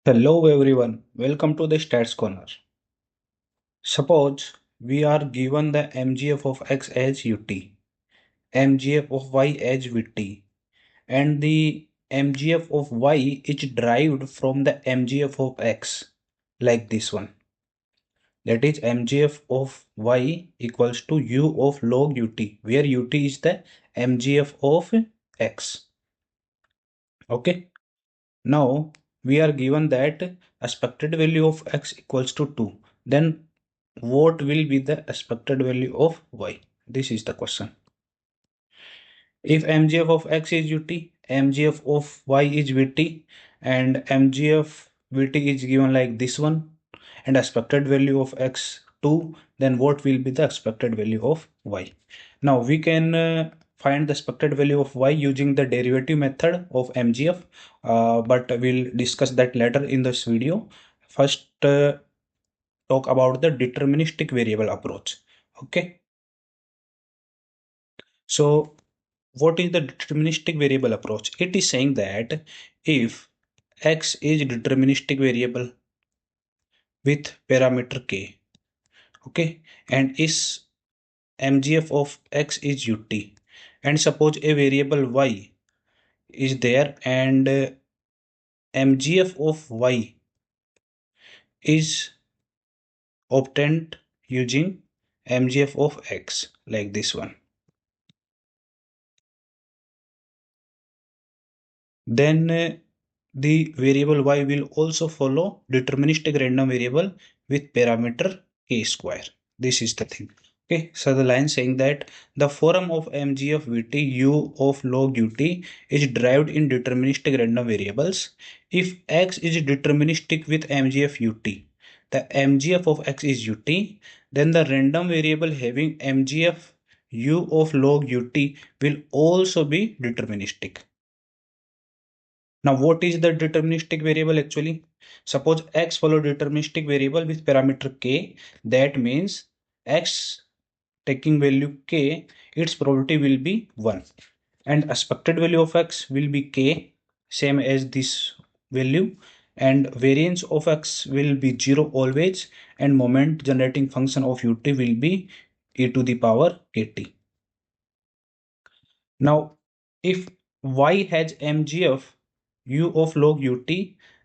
Hello everyone, welcome to the Stats Corner. Suppose we are given the MGF of x as ut, MGF of y as vt, and the MGF of y is derived from the MGF of x, like this one. That is MGF of y equals to u of log ut, where ut is the MGF of x. Okay. Now we are given that expected value of x equals to 2. Then what will be the expected value of y? This is the question. If MGF of x is ut, MGF of y is vt, and MGF vt is given like this one, and expected value of x 2, then what will be the expected value of y? Now we can find the expected value of y using the derivative method of MGF, but we'll discuss that later in this video. First, talk about the deterministic variable approach. Okay, so what is the deterministic variable approach? It is saying that if x is deterministic variable with parameter k, okay, and is MGF of x is ut, and suppose a variable y is there, and MGF of y is obtained using MGF of x, like this one. Then the variable y will also follow deterministic random variable with parameter k square. This is the thing. Okay, so the line saying that the form of MGF Vt u of log ut is derived in deterministic random variables. If x is deterministic with MGF ut, the MGF of x is ut, then the random variable having MGF u of log ut will also be deterministic. Now, what is the deterministic variable actually? Suppose x follow deterministic variable with parameter k. That means x taking value k, its probability will be 1. And expected value of x will be k, same as this value. And variance of x will be 0 always. And moment generating function of ut will be e to the power kt. Now, if y has MGF u of log ut,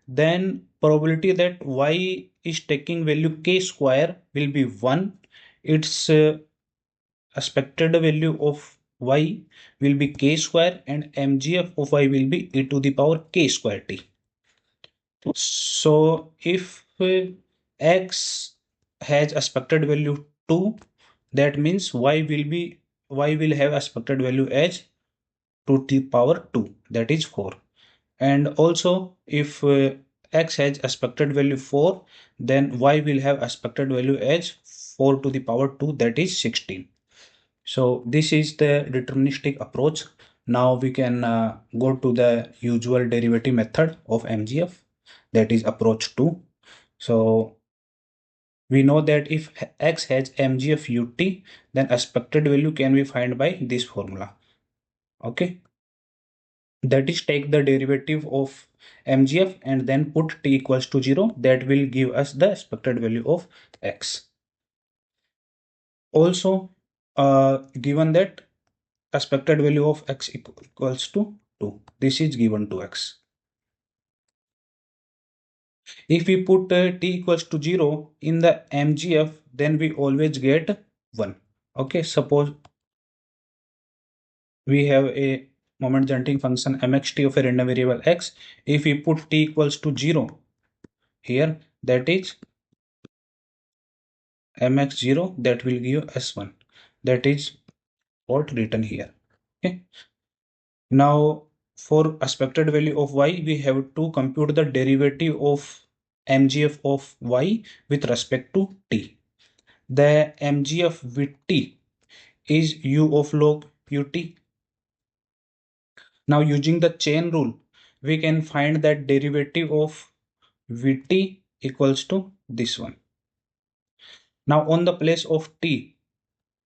then probability that y is taking value k square will be 1. Its expected value of y will be k square, and MGF of y will be e to the power k square t. So if x has expected value 2, that means y will have expected value as to the power 2, that is 4. And also if x has expected value 4, then y will have expected value as 4 to the power 2, that is 16. So this is the deterministic approach. Now we can go to the usual derivative method of MGF, that is approach 2. So we know that if x has MGF ut, then expected value can be found by this formula. Okay, that is take the derivative of MGF and then put t equals to 0. That will give us the expected value of x. Also, given that expected value of x equals to 2, this is given to x. If we put t equals to 0 in the MGF, then we always get 1. Okay, suppose we have a moment generating function mxt of a random variable x. If we put t equals to 0 here, that is mx0, that will give s1. That is what written here. Okay. Now for expected value of y, we have to compute the derivative of MGF of y with respect to t. The MGF with t is u of log ut. Now using the chain rule, we can find that derivative of vt equals to this one. Now on the place of t,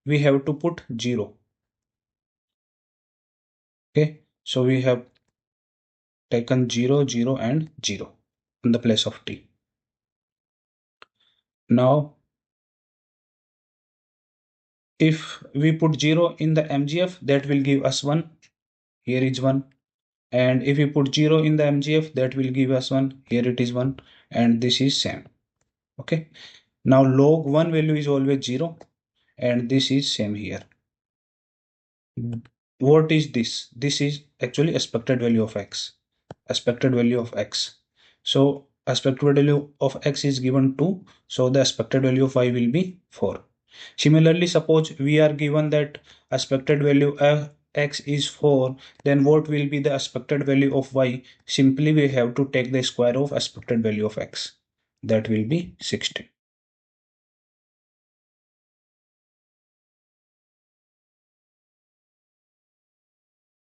we have to put 0. Okay, so we have taken 0, 0 and 0. in the place of t. Now, if we put 0 in the MGF, that will give us 1. Here is 1. And if we put 0 in the MGF, that will give us 1. Here it is 1. And this is same. Okay. Now log 1 value is always 0. And this is same here. What is this? This is actually expected value of x. Expected value of x. So expected value of x is given 2. So the expected value of y will be 4. Similarly, suppose we are given that expected value of x is 4, then what will be the expected value of y? Simply we have to take the square of expected value of x. That will be 16.